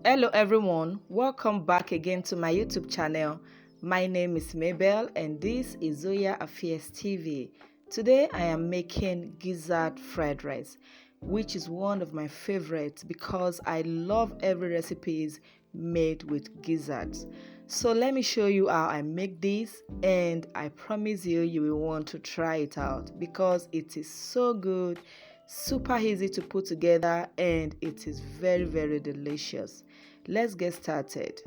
Hello everyone, welcome back again to my YouTube channel. My name is Mabel and this is Zoya Affairs TV. Today I am making gizzard fried rice, which is one of my favorites because I love every recipes made with gizzards. So let me show you how I make this, and I promise you will want to try it out because it is so good, super easy to put together, and it is very delicious. Let's get started.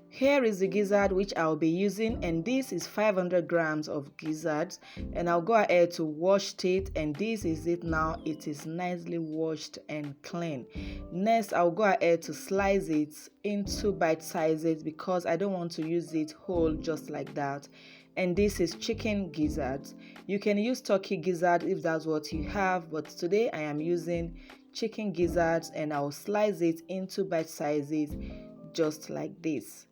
Here is the gizzard which I'll be using, and this is 500 grams of gizzards, and I'll go ahead to wash it, and this is it now. It is nicely washed and clean. Next, I'll go ahead to slice it into bite sizes because I don't want to use it whole just like that. And this is chicken gizzards. You can use turkey gizzard if that's what you have, but today I am using chicken gizzards, and I'll slice it into bite sizes just like this.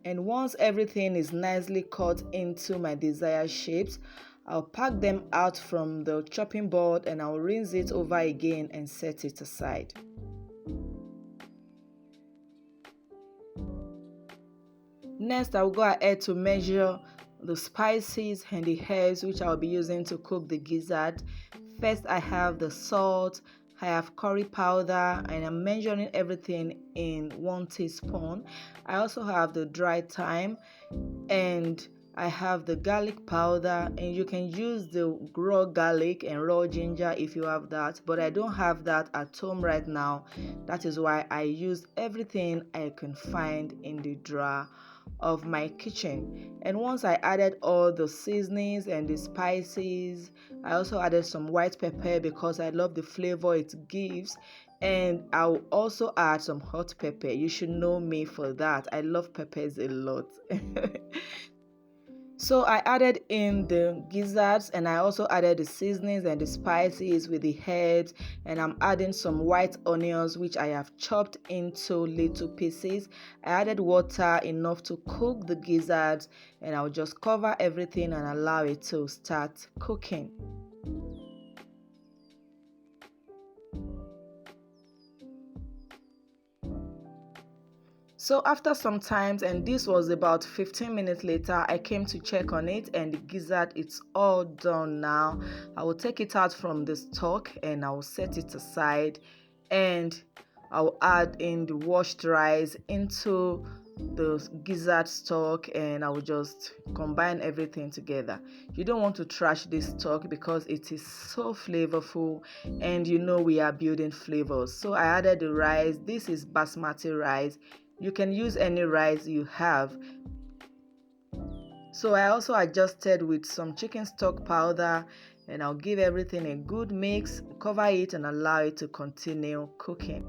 And once everything is nicely cut into my desired shapes, I'll pack them out from the chopping board and I'll rinse it over again and set it aside. Next, I'll go ahead to measure the spices and the herbs which I'll be using to cook the gizzard. First, I have the salt, I have curry powder, and I'm measuring everything in 1 teaspoon. I also have the dry thyme, and I have the garlic powder, and you can use the raw garlic and raw ginger if you have that, but I don't have that at home right now. That is why I use everything I can find in the drawer of my kitchen. And once I added all the seasonings and the spices, I also added some white pepper because I love the flavor it gives, and I'll also add some hot pepper. You should know me for that. I love peppers a lot. So I added in the gizzards, and I also added the seasonings and the spices with the herbs, and I'm adding some white onions which I have chopped into little pieces. I added water enough to cook the gizzards, and I'll just cover everything and allow it to start cooking. So after some time, and this was about 15 minutes later, I came to check on it, and the gizzard, it's all done now. I will take it out from the stock and I will set it aside, and I'll add in the washed rice into the gizzard stock, and I will just combine everything together. You don't want to trash this stock because it is so flavorful, and you know we are building flavors. So I added the rice. This is basmati rice. You can use any rice you have. So I also adjusted with some chicken stock powder, and I'll give everything a good mix, cover it, and allow it to continue cooking.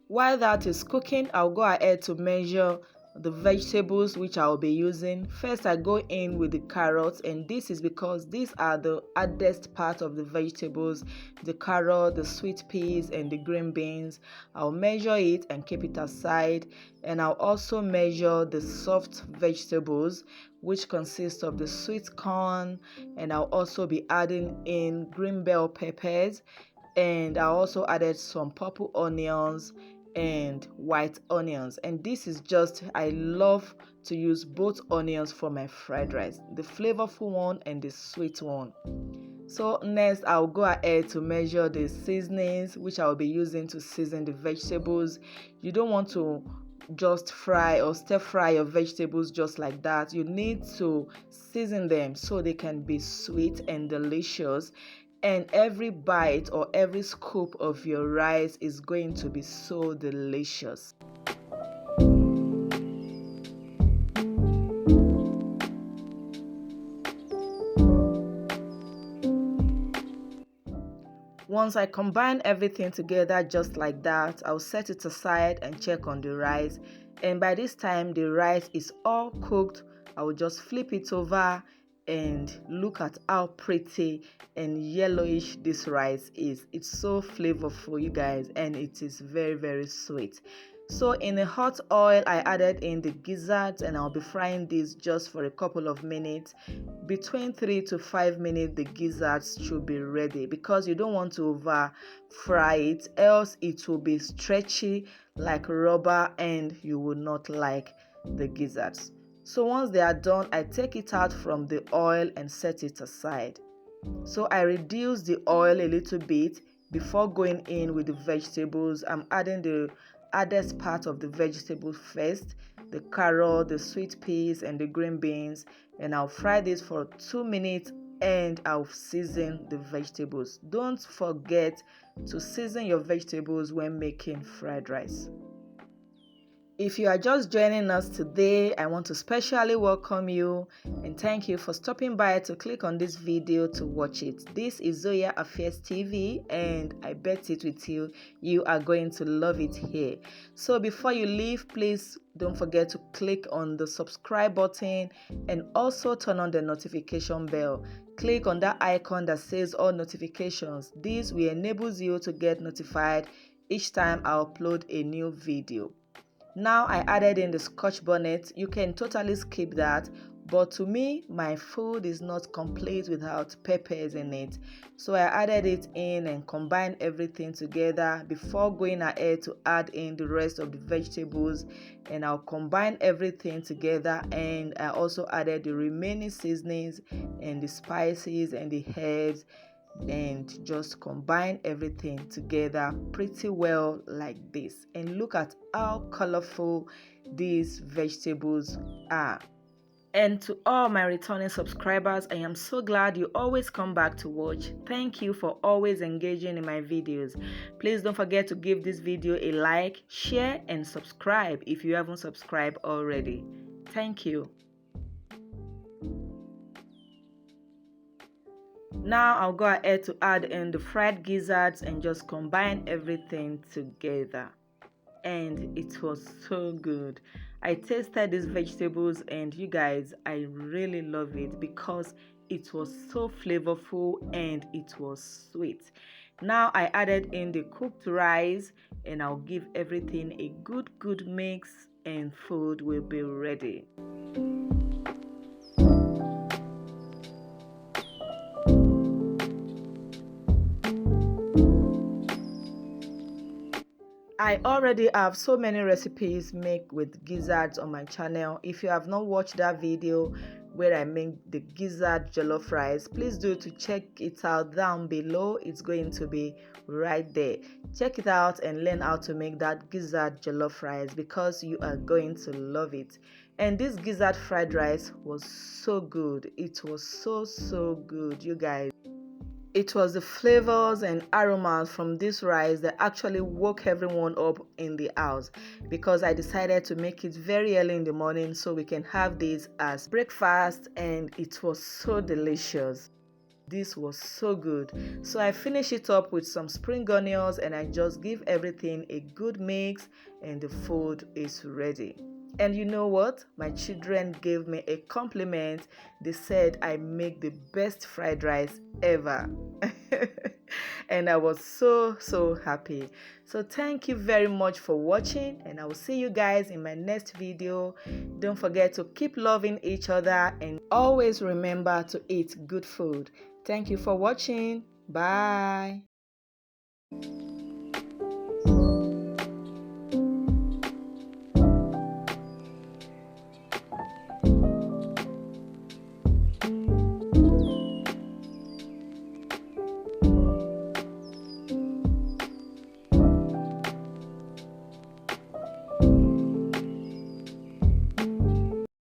While that is cooking, I'll go ahead to measure the vegetables which I'll be using. First, I go in with the carrots, and this is because these are the hardest part of the vegetables: the carrot, the sweet peas, and the green beans. I'll measure it and keep it aside, and I'll also measure the soft vegetables, which consist of the sweet corn, and I'll also be adding in green bell peppers, and I also added some purple onions and white onions. And this is just, I love to use both onions for my fried rice, the flavorful one and the sweet one. So next, I'll go ahead to measure the seasonings which I'll be using to season the vegetables. You don't want to just fry or stir fry your vegetables just like that. You need to season them so they can be sweet and delicious, and every bite or every scoop of your rice is going to be so delicious. Once I combine everything together just like that, I'll set it aside and check on the rice. And by this time the rice is all cooked. I will just flip it over and look at how pretty and yellowish this rice is. It's so flavorful, you guys, and it is very sweet. So in a hot oil, I added in the gizzards, and I'll be frying this just for a couple of minutes. Between 3 to 5 minutes, the gizzards should be ready, because you don't want to over fry it, else it will be stretchy like rubber and you will not like the gizzards. So once they are done, I take it out from the oil and set it aside. So I reduce the oil a little bit before going in with the vegetables. I'm adding the hardest part of the vegetables first, the carrot, the sweet peas, and the green beans, and I'll fry this for 2 minutes and I'll season the vegetables. Don't forget to season your vegetables when making fried rice. If you are just joining us today, I want to specially welcome you and thank you for stopping by to click on this video to watch it. This is Zoya Affairs TV, and I bet it with you, you are going to love it here. So before you leave, please don't forget to click on the subscribe button and also turn on the notification bell. Click on that icon that says all notifications. This will enable you to get notified each time I upload a new video. Now I added in the scotch bonnet. You can totally skip that, but to me, my food is not complete without peppers in it. So I added it in and combined everything together before going ahead to add in the rest of the vegetables, and I'll combine everything together, and I also added the remaining seasonings and the spices and the herbs, and just combine everything together pretty well like this. And look at how colorful these vegetables are. And to all my returning subscribers, I am so glad you always come back to watch. Thank you for always engaging in my videos. Please don't forget to give this video a like, share, and subscribe if you haven't subscribed already. Thank you. Now I'll go ahead to add in the fried gizzards and just combine everything together. And it was so good. I tasted these vegetables, and you guys, I really love it because it was so flavorful and it was sweet. Now I added in the cooked rice, and I'll give everything a good mix, and food will be ready. I already have so many recipes made with gizzards on my channel. If you have not watched that video where I make the gizzard jollof rice, please do to check it out down below. It's going to be right there. Check it out and learn how to make that gizzard jollof rice, because you are going to love it. And this gizzard fried rice was so good. It was so good, you guys. It was the flavors and aromas from this rice that actually woke everyone up in the house, because I decided to make it very early in the morning so we can have this as breakfast, and it was so delicious. This was so good. So I finish it up with some spring onions, and I just give everything a good mix, and the food is ready. And you know what? My children gave me a compliment. They said I make the best fried rice ever. And I was so happy. So thank you very much for watching, and I will see you guys in my next video. Don't forget to keep loving each other, and always remember to eat good food. Thank you for watching. Bye.